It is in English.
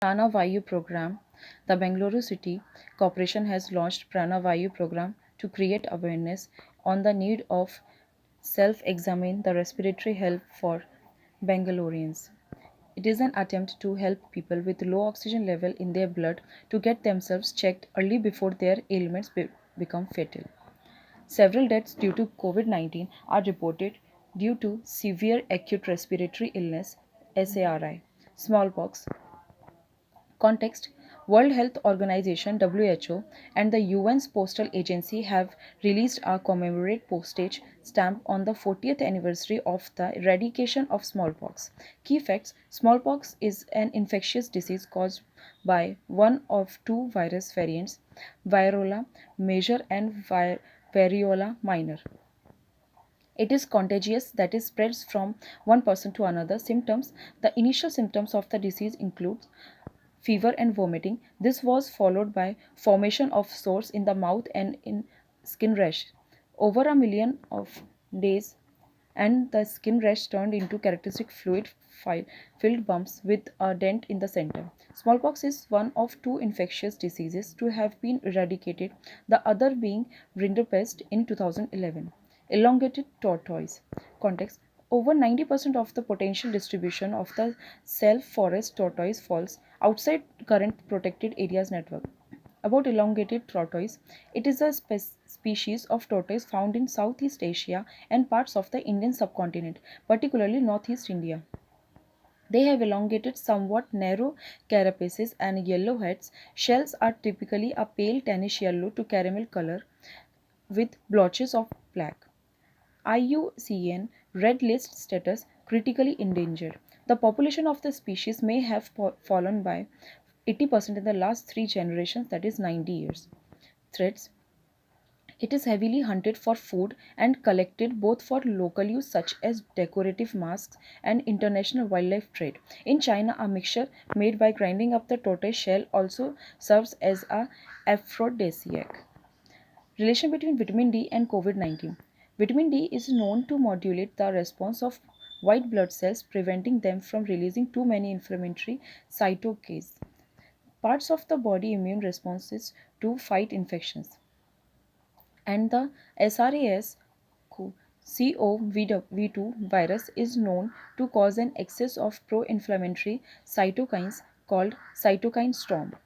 Prana Vayu program. The Bengaluru City Corporation has launched Prana Vayu program to create awareness on the need of self-examine the respiratory health for Bangaloreans. It is an attempt to help people with low oxygen level in their blood to get themselves checked early before their ailments become fatal. Several deaths due to COVID 19 are reported due to severe acute respiratory illness SARI, smallpox. Context: World Health Organization WHO and the UN's Postal Agency have released a commemorate postage stamp on the 40th anniversary of the eradication of smallpox. Key facts: Smallpox is an infectious disease caused by one of two virus variants, Variola major and Variola minor. It is contagious, that is, spreads from one person to another. Symptoms: the initial symptoms of the disease include fever and vomiting. This was followed by formation of sores in the mouth and in skin rash. Over a million of days and the skin rash turned into characteristic filled bumps with a dent in the center. Smallpox is one of two infectious diseases to have been eradicated, the other being rinderpest in 2011. Elongated tortoise. Context: over 90% of the potential distribution of the self forest tortoise falls outside current protected areas network. About elongated tortoise, it is a species of tortoise found in Southeast Asia and parts of the Indian subcontinent, particularly Northeast India. They have elongated, somewhat narrow carapaces and yellow heads. Shells are typically a pale tannish yellow to caramel color with blotches of black. IUCN Red List status: critically endangered. The population of the species may have fallen by 80% in the last three generations, that is 90 years. Threats: it is heavily hunted for food and collected both for local use such as decorative masks and international wildlife trade. In China, a mixture made by grinding up the tortoise shell also serves as a aphrodisiac. Relation between vitamin D and COVID 19. Vitamin D is known to modulate the response of white blood cells, preventing them from releasing too many inflammatory cytokines, parts of the body immune responses to fight infections. And the SRAS CoV2 virus is known to cause an excess of pro inflammatory cytokines called cytokine storm.